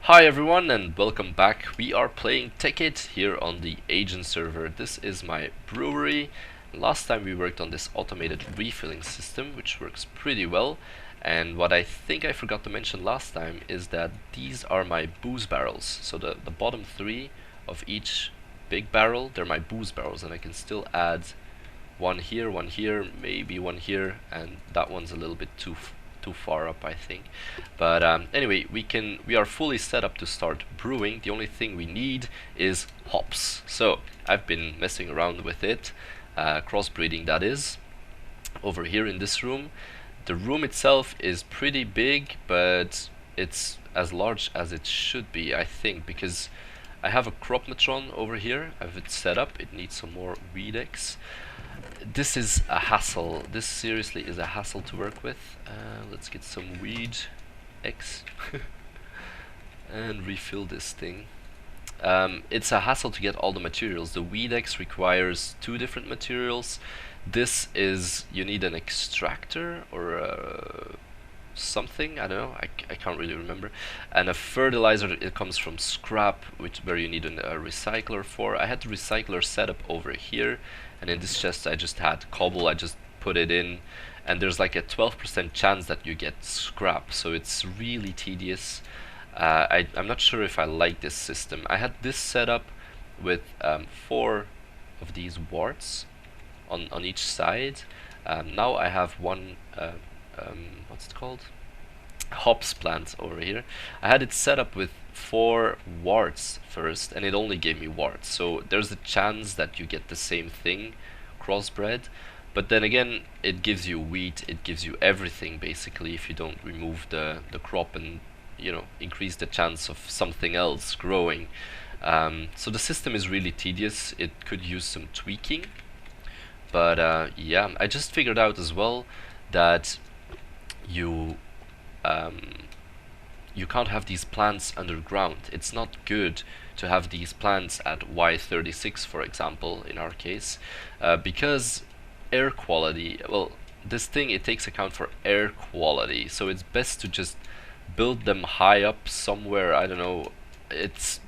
Hi everyone and welcome back. We are playing Tekkit here on the agent server. This is my brewery. Last time we worked on this automated refilling system, which works pretty well. And what I think I forgot to mention last time is that these are my booze barrels. So the bottom three of each big barrel, they're my booze barrels, and I can still add one here, maybe one here, and that one's a little bit too far up, I think. But anyway, we are fully set up to start brewing. The only thing we need is hops. So I've been messing around with it, crossbreeding that is, over here in this room. The room itself is pretty big, but it's as large as it should be, I think, because I have a crop matron over here. I have it set up. It needs some more weed X. This is a hassle. This seriously is a hassle to work with. Let's get some weed X and refill this thing. It's a hassle to get all the materials. The weed X requires two different materials. This is, you need an extractor or something, I don't know, I can't really remember. And a fertilizer, it comes from scrap, where you need a recycler for. I had the recycler set up over here, and in this chest I just had cobble. I just put it in, and there's like a 12% chance that you get scrap, so it's really tedious. I'm not sure if I like this system. I had this set up with 4 of these warts on each side. Now I have one what's it called? Hops plant over here. I had it set up with 4 warts first, and it only gave me warts. So there's a chance that you get the same thing crossbred, but then again, it gives you wheat, it gives you everything basically if you don't remove the crop and, you know, increase the chance of something else growing. So the system is really tedious. It could use some tweaking, but yeah, I just figured out as well that you can't have these plants underground. It's not good to have these plants at Y36, for example, in our case, because air quality, well, this thing, it takes account for air quality, so it's best to just build them high up somewhere. I don't know, it's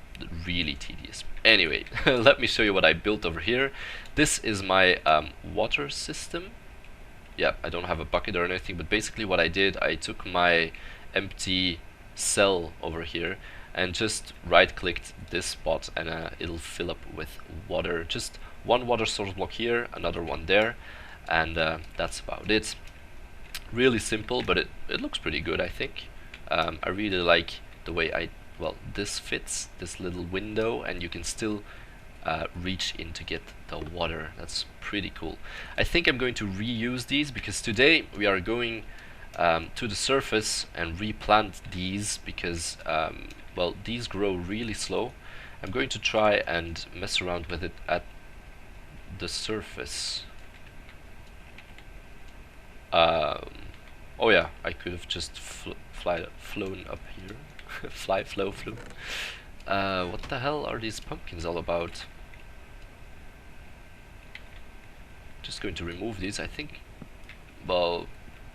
really tedious. Anyway, let me show you what I built over here. This is my water system. Yeah, I don't have a bucket or anything, but basically what I did, I took my empty cell over here and just right clicked this spot, and it'll fill up with water. Just one water source block here, another one there, and that's about it. Really simple, but it looks pretty good, I think. I really like the way this fits, this little window, and you can still reach in to get the water. That's pretty cool. I think I'm going to reuse these because today we are going to the surface and replant these because well, these grow really slow. I'm going to try and mess around with it at the surface. Oh yeah, I could have just flown up here. Flew. What the hell are these pumpkins all about? Just going to remove these, I think. Well,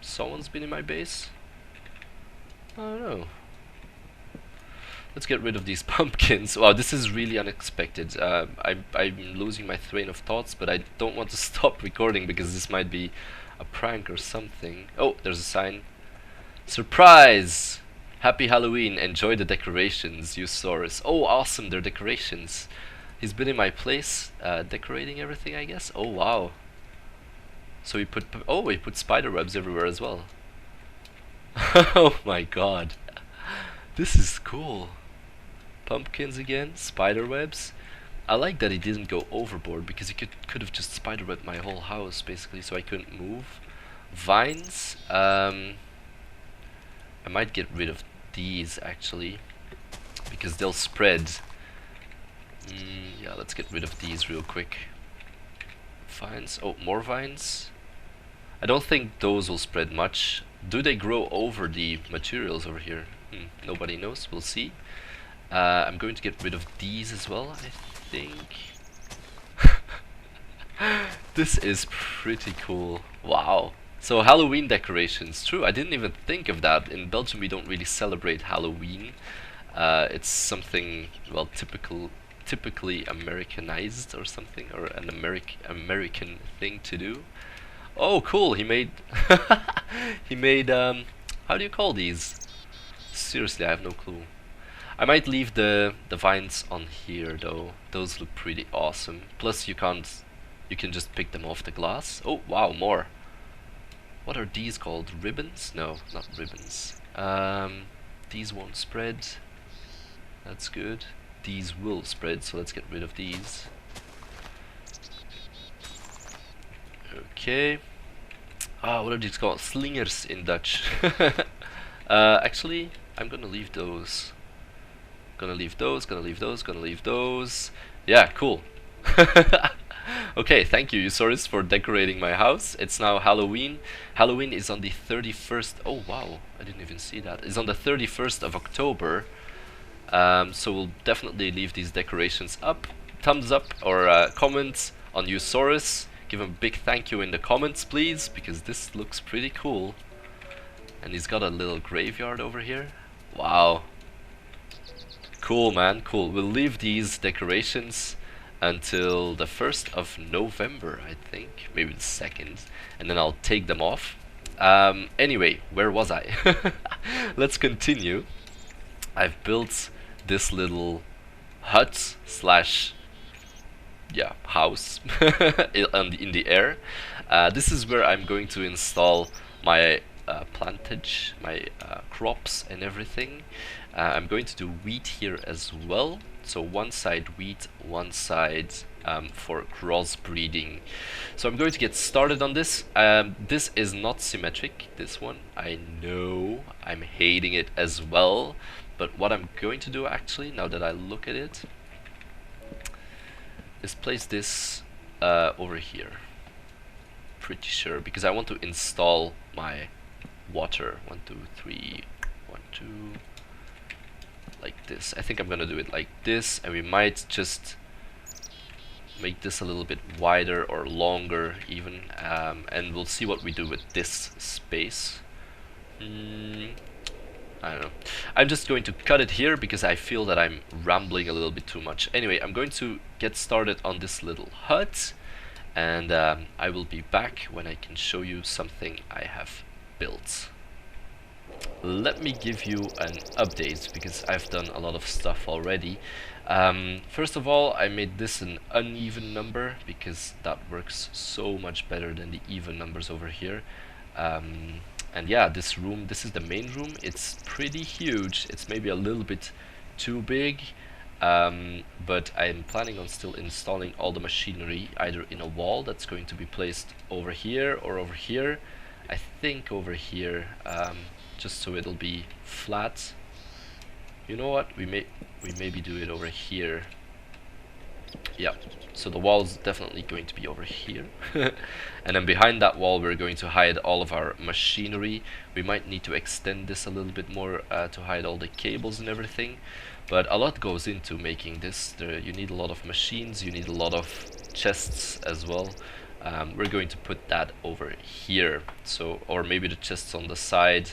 someone's been in my base? I don't know. Let's get rid of these pumpkins. Wow, this is really unexpected. I'm losing my train of thoughts, but I don't want to stop recording because this might be a prank or something. Oh, there's a sign. Surprise! Happy Halloween, enjoy the decorations, Eussorus. Oh, awesome, they're decorations. He's been in my place, decorating everything, I guess. Oh, wow. So he put spider webs everywhere as well. Oh my god. This is cool. Pumpkins again, spider webs. I like that he didn't go overboard because he could have just spider webbed my whole house, basically, so I couldn't move. Vines. I might get rid of these actually because they'll spread. Yeah, let's get rid of these real quick. Vines. Oh, more vines. I don't think those will spread much. Do they grow over the materials over here? Nobody knows. We'll see. I'm going to get rid of these as well, I think. This is pretty cool. Wow. So Halloween decorations, true, I didn't even think of that. In Belgium we don't really celebrate Halloween. It's something, well, typically Americanized or something, or an American thing to do. Oh, cool! He made he made how do you call these? Seriously, I have no clue. I might leave the vines on here though. Those look pretty awesome. Plus, you can just pick them off the glass. Oh wow, more. What are these called? Ribbons? No, not ribbons. These won't spread. That's good. These will spread, so let's get rid of these. Okay. Ah, what are these called? Slingers in Dutch. Actually, I'm gonna leave those. Gonna leave those, gonna leave those, gonna leave those. Yeah, cool. Okay, thank you, Eussorus, for decorating my house. It's now Halloween. Halloween is on the 31st. Oh, wow, I didn't even see that. It's on the 31st of October. So we'll definitely leave these decorations up. Thumbs up or comments on Eussorus. Give him a big thank you in the comments, please, because this looks pretty cool. And he's got a little graveyard over here. Wow. Cool, man, cool. We'll leave these decorations until the 1st of November, I think. Maybe the 2nd. And then I'll take them off. Anyway, where was I? Let's continue. I've built this little hut slash house in the air. This is where I'm going to install my plantage, my crops and everything. I'm going to do wheat here as well. So one side wheat, one side for crossbreeding. So I'm going to get started on this. This is not symmetric, this one. I know, I'm hating it as well. But what I'm going to do actually, now that I look at it, is place this over here. Pretty sure, because I want to install my water. 1, 2, 3, 1, 2, like this. I think I'm gonna do it like this, and we might just make this a little bit wider or longer even, and we'll see what we do with this space. I don't know. I'm just going to cut it here because I feel that I'm rambling a little bit too much. Anyway, I'm going to get started on this little hut, and I will be back when I can show you something I have built. Let me give you an update because I've done a lot of stuff already. First of all, I made this an uneven number because that works so much better than the even numbers over here. And yeah, this room, this is the main room. It's pretty huge. It's maybe a little bit too big, but I'm planning on still installing all the machinery either in a wall that's going to be placed over here or over here. I think over here, just so it'll be flat. You know what? We maybe do it over here. Yeah, so the wall's definitely going to be over here. And then behind that wall we're going to hide all of our machinery. We might need to extend this a little bit more to hide all the cables and everything. But a lot goes into making this. You need a lot of machines, you need a lot of chests as well. We're going to put that over here. So, or maybe the chests on the side.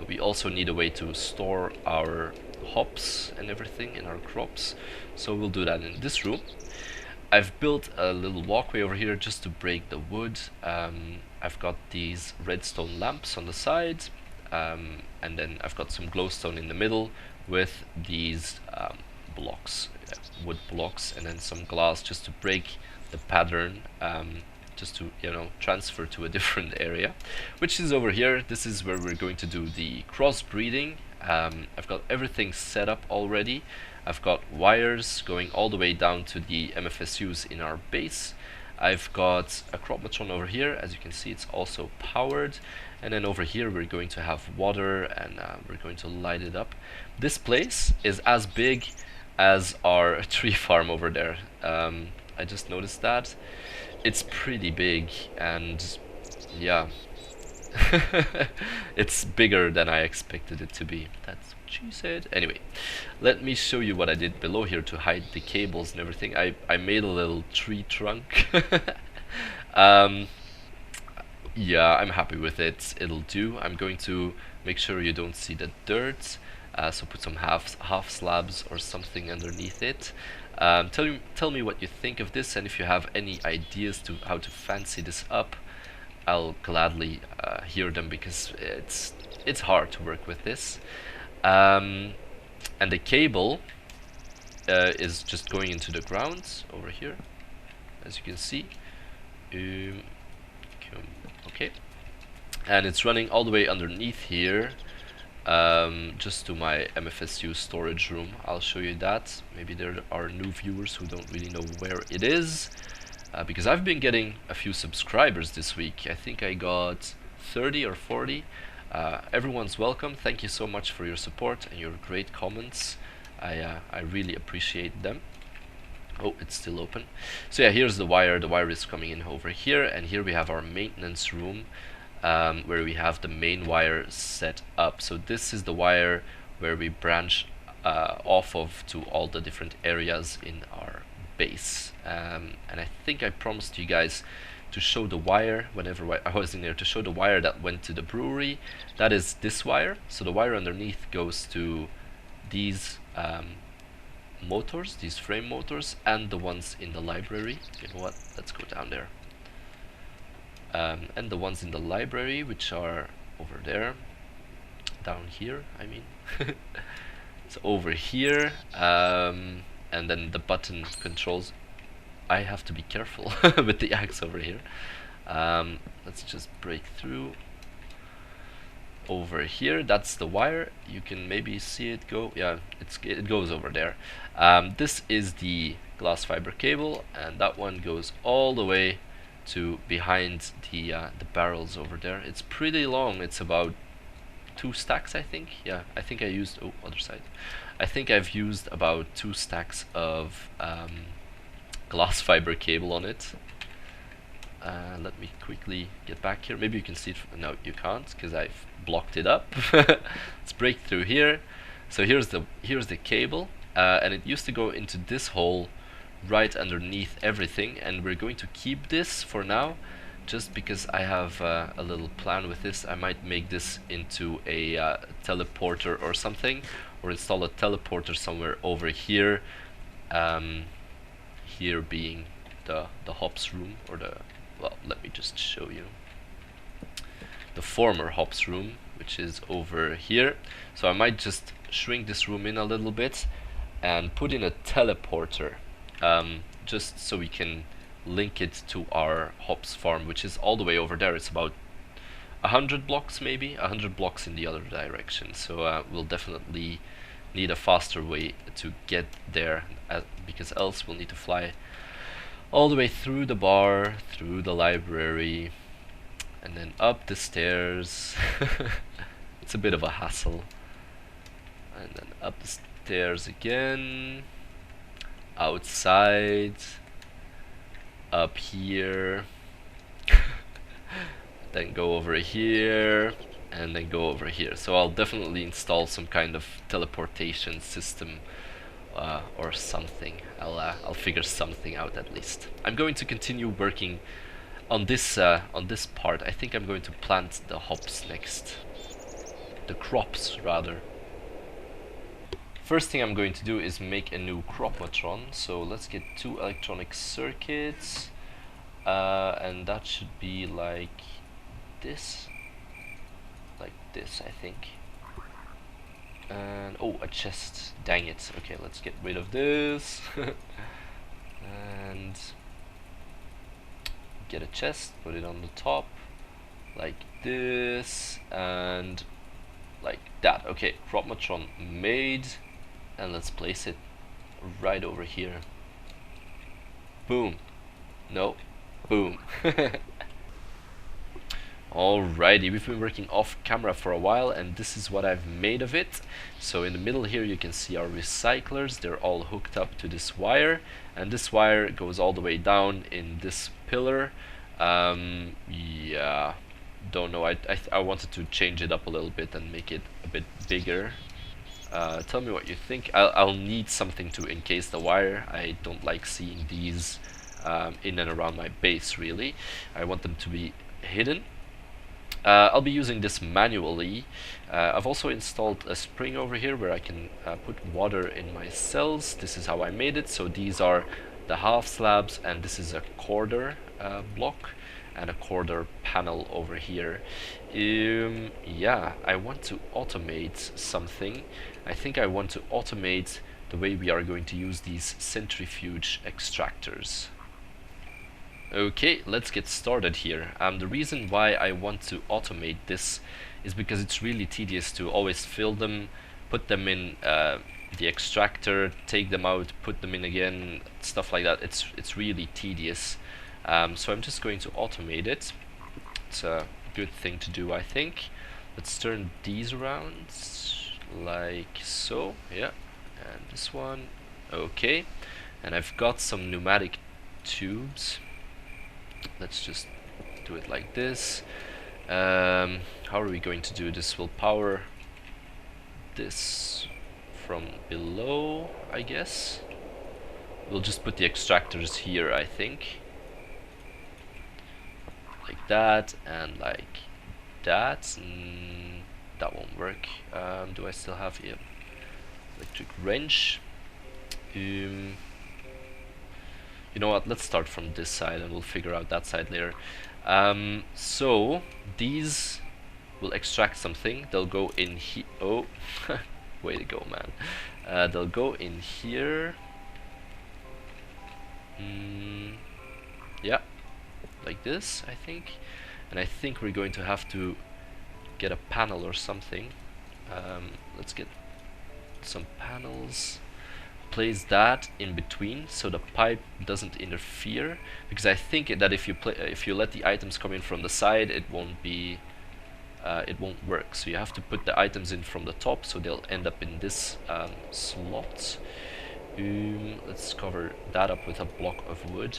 We also need a way to store our hops and everything in our crops, so we'll do that in this room. I've built a little walkway over here just to break the wood. I've got these redstone lamps on the side, and then I've got some glowstone in the middle with these blocks, wood blocks, and then some glass just to break the pattern, just to, you know, transfer to a different area, which is over here. This is where we're going to do the crossbreeding. I've got everything set up already. I've got wires going all the way down to the MFSUs in our base. I've got a crop matron over here. As you can see, it's also powered. And then over here we're going to have water, and we're going to light it up. This place is as big as our tree farm over there. I just noticed that. It's pretty big, and yeah. It's bigger than I expected it to be. That's what she said. Anyway, let me show you what I did below here to hide the cables and everything. I made a little tree trunk. Yeah, I'm happy with it. It'll do. I'm going to make sure you don't see the dirt. So put some half slabs or something underneath it. Tell me what you think of this, and if you have any ideas to how to fancy this up, I'll gladly hear them, because it's hard to work with this. And the cable is just going into the ground over here, as you can see. Okay, and it's running all the way underneath here, just to my MFSU storage room. I'll show you that. Maybe there are new viewers who don't really know where it is, because I've been getting a few subscribers this week. I think I got 30 or 40. Everyone's welcome. Thank you so much for your support and your great comments. I really appreciate them. Oh, it's still open. So yeah, here's the wire. The wire is coming in over here, and here we have our maintenance room, where we have the main wire set up. So this is the wire where we branch off of to all the different areas in our base. And I think I promised you guys to show the wire whenever I was in there, to show the wire that went to the brewery. That is this wire. So the wire underneath goes to these motors, these frame motors, and the ones in the library. You know what? Let's go down there. And the ones in the library, which are over there, down here, I mean. It's over here, and then the button controls. I have to be careful with the axe over here. Let's just break through. Over here, that's the wire. You can maybe see it go. Yeah, it goes over there. This is the glass fiber cable, and that one goes all the way to behind the barrels over there. It's pretty long. It's about 2 stacks, I think. Yeah, I think I used other side. I think I've used about 2 stacks of glass fiber cable on it. Let me quickly get back here. Maybe you can see it. No, you can't, because I've blocked it up. Let's break through here. So here's the cable, and it used to go into this hole right underneath everything, and we're going to keep this for now, just because I have a little plan with this. I might make this into a teleporter or something, or install a teleporter somewhere over here. Here being the hops room, or the, well, let me just show you the former hops room, which is over here. So I might just shrink this room in a little bit and put in a teleporter, just so we can link it to our hops farm, which is all the way over there. It's about 100 blocks, maybe 100 blocks in the other direction. So we'll definitely need a faster way to get there, because else we'll need to fly all the way through the bar, through the library, and then up the stairs. It's a bit of a hassle. And then up the stairs again, outside, up here, then go over here, and then go over here. So I'll definitely install some kind of teleportation system, or something. I'll figure something out at least. I'm going to continue working on this part. I think I'm going to plant the hops next, the crops rather. First thing I'm going to do is make a new cropmatron. So let's get 2 electronic circuits, and that should be like this, I think. And oh, a chest, dang it. Okay, let's get rid of this. And get a chest, put it on the top like this, and like that. Okay, cropmatron made, and let's place it right over here. Boom. No. Boom. Alrighty, we've been working off camera for a while, and this is what I've made of it. So in the middle here you can see our recyclers. They're all hooked up to this wire, and this wire goes all the way down in this pillar. Yeah, don't know, I wanted to change it up a little bit and make it a bit bigger. Tell me what you think. I'll need something to encase the wire. I don't like seeing these in and around my base, really. I want them to be hidden. I'll be using this manually. I've also installed a spring over here where I can put water in my cells. This is how I made it. So these are the half slabs, and this is a quarter block and a quarter panel over here. Yeah, I want to automate something. I think I want to automate the way we are going to use these centrifuge extractors. Okay, let's get started here. The reason why I want to automate this is because it's really tedious to always fill them, put them in the extractor, take them out, put them in again, stuff like that. It's really tedious. So I'm just going to automate it. It's a good thing to do, I think. Let's turn these around like so. Yeah, and this one. Okay, and I've got some pneumatic tubes. Let's just do it like this. How are we going to do this? We'll power this from below, I guess. We'll just put the extractors here, I think. Like that, and like that. That won't work. Do I still have here electric wrench? You know what, let's start from this side and we'll figure out that side later. So these will extract something. They'll go in here. Oh, way to go, man. They'll go in here. Yeah, like this, I think. And I think we're going to have to get a panel or something. Let's get some panels. Place that in between so the pipe doesn't interfere, because I think that if you let the items come in from the side, it won't work. So you have to put the items in from the top, so they'll end up in this slot. Let's cover that up with a block of wood.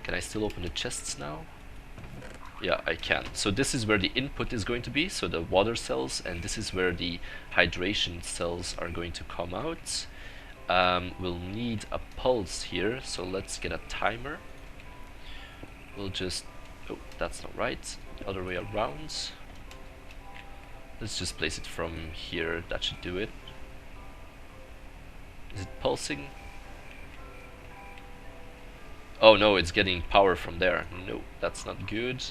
Can I still open the chests now? Yeah, I can. So this is where the input is going to be, so the water cells, and this is where the hydration cells are going to come out. We'll need a pulse here, so let's get a timer. We'll just... oh, that's not right. Other way around. Let's just place it from here. That should do it. Is it pulsing? Oh no, it's getting power from there. No, that's not good.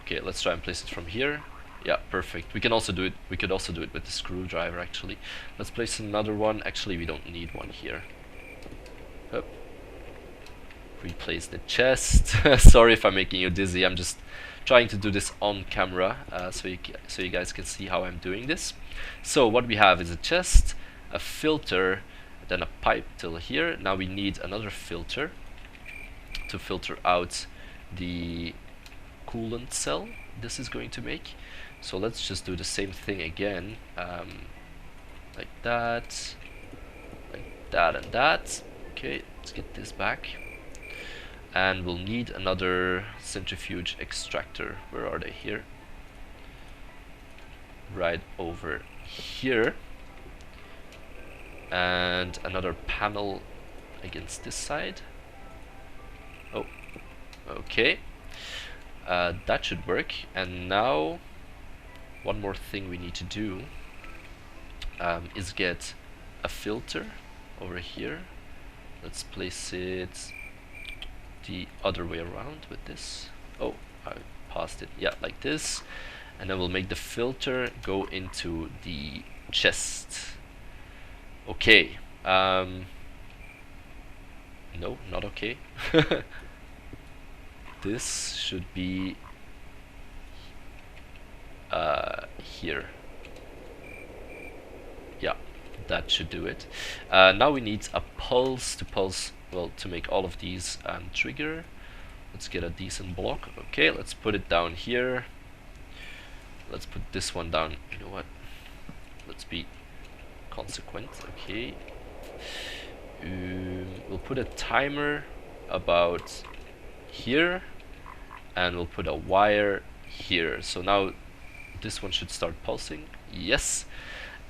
Okay, let's try and place it from here. Yeah, perfect. We can also do it. We could also do it with the screwdriver, actually. Let's place another one. Actually, we don't need one here. Up. Replace the chest. Sorry if I'm making you dizzy. I'm just trying to do this on camera, so you guys can see how I'm doing this. So what we have is a chest, a filter, then a pipe till here. Now we need another filter to filter out the coolant cell this is going to make. So let's just do the same thing again, like that, and that. Okay, let's get this back. And we'll need another centrifuge extractor. Where are they? Here. Right over here. And another panel against this side. Oh, okay. That should work. And now, one more thing we need to do is get a filter over here. Let's place it the other way around with this. Oh, I paused it. Yeah, like this. And then we'll make the filter go into the chest. Okay. No, not okay. This should be here. Yeah, that should do it. Now we need a pulse to pulse, well, to make all of these trigger. Let's get a decent block. Okay, let's put it down here. Let's put this one down. You know what? Let's be consequent. Okay. We'll put a timer about here, and we'll put a wire here. So now this one should start pulsing. Yes.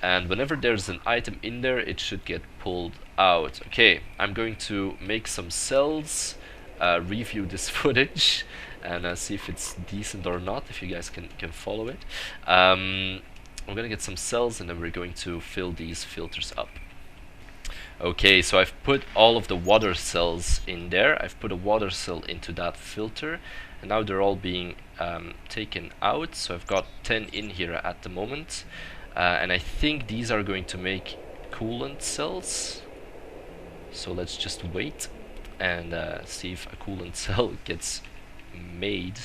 and whenever there's an item in there, it should get pulled out. Okay, I'm going to make some cells, review this footage, and see if it's decent or not, if you guys can follow it. I'm gonna get some cells, and then we're going to fill these filters up. Okay, so I've put all of the water cells in there. I've put a water cell into that filter, and now they're all being taken out. So I've got 10 in here at the moment, and I think these are going to make coolant cells. So let's just wait and see if a coolant cell gets made.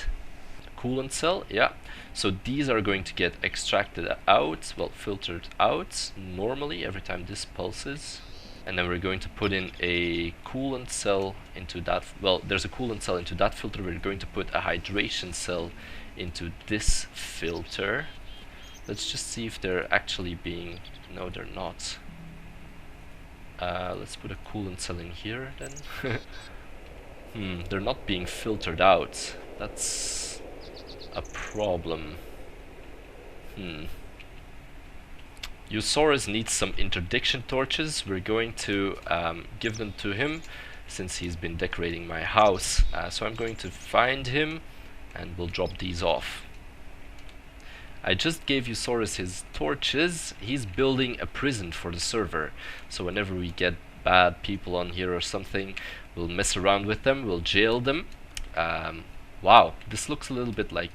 Coolant cell, yeah. So these are going to get extracted out, well, filtered out normally every time this pulses. And then we're going to put in a coolant cell into that, well, there's a coolant cell into that filter. We're going to put a hydration cell into this filter. Let's just see if they're actually being, no, they're not. Let's put a coolant cell in here then. They're not being filtered out. That's a problem. Eussorus needs some interdiction torches. We're going to give them to him since he's been decorating my house. So I'm going to find him and we'll drop these off. I just gave Eussorus his torches. He's building a prison for the server. So whenever we get bad people on here or something, we'll mess around with them, we'll jail them. Wow, this looks a little bit like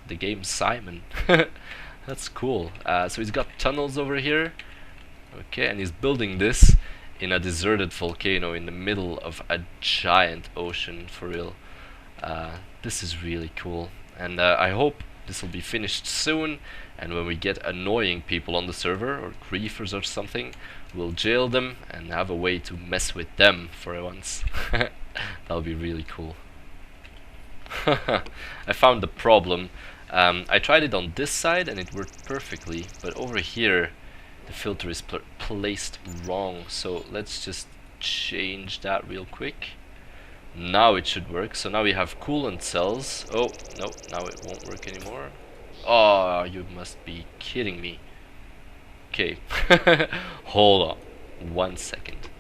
the game Simon. That's cool. So he's got tunnels over here. Okay, and he's building this in a deserted volcano in the middle of a giant ocean, for real. This is really cool. And I hope this will be finished soon. And when we get annoying people on the server, or griefers or something, we'll jail them and have a way to mess with them for once. That'll be really cool. I found the problem. I tried it on this side and it worked perfectly, but over here the filter is placed wrong. So let's just change that real quick. Now it should work. So now we have coolant cells. Oh, no, now it won't work anymore. Oh, you must be kidding me. Okay, hold on 1 second.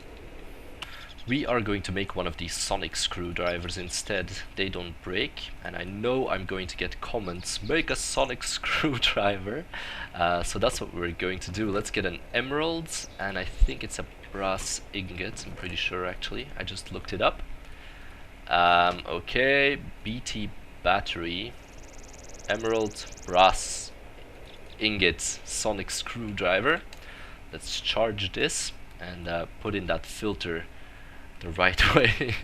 We are going to make one of these sonic screwdrivers instead. They don't break, and I know I'm going to get comments, make a sonic screwdriver. So that's what we're going to do. Let's get an emerald, and I think it's a brass ingot. I'm pretty sure, actually. I just looked it up. Okay, BT battery, emerald, brass ingot, sonic screwdriver. Let's charge this and put in that filter the right way.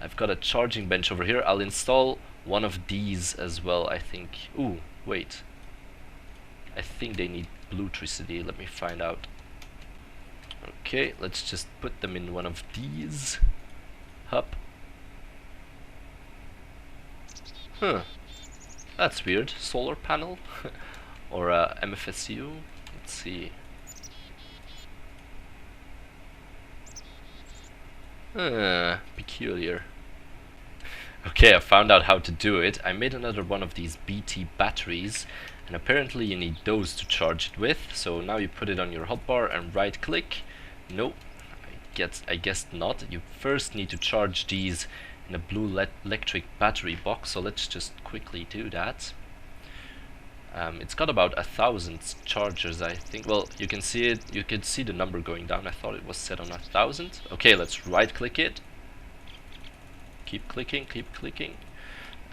I've got a charging bench over here. I'll install one of these as well, I think. Ooh, wait. I think they need bluetricity. Let me find out. Okay, let's just put them in one of these. Hup. Huh. That's weird. Solar panel? Or MFSU? Let's see. Peculiar. Okay, I found out how to do it. I made another one of these BT batteries, and apparently you need those to charge it with. So now you put it on your hotbar and right click. Nope, I guess not. You first need to charge these in a blue electric battery box, so let's just quickly do that. It's got about 1,000 chargers, I think. Well, you can see it. You can see the number going down. I thought it was set on 1,000. Okay, let's right-click it. Keep clicking, keep clicking.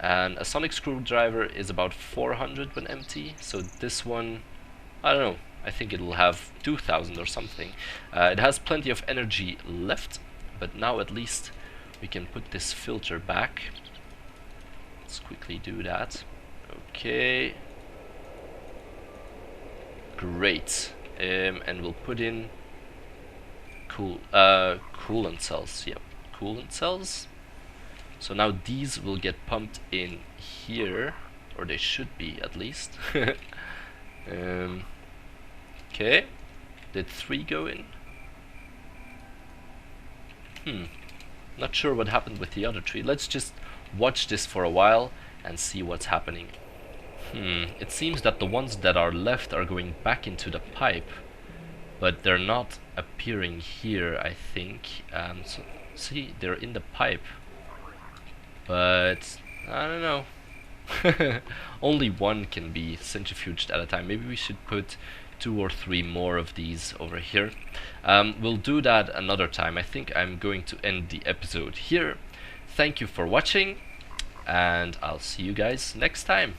And a sonic screwdriver is about 400 when empty. So this one, I don't know. I think it'll have 2,000 or something. It has plenty of energy left, but now at least we can put this filter back. Let's quickly do that. Okay. Great. And we'll put in coolant cells. Yep, coolant cells. So now these will get pumped in here, or they should be at least. Okay. Did 3 go in? Not sure what happened with the other 3. Let's just watch this for a while and see what's happening. It seems that the ones that are left are going back into the pipe, but they're not appearing here, I think. So, see, they're in the pipe, but I don't know. Only one can be centrifuged at a time. Maybe we should put 2 or 3 more of these over here. We'll do that another time. I think I'm going to end the episode here. Thank you for watching, and I'll see you guys next time.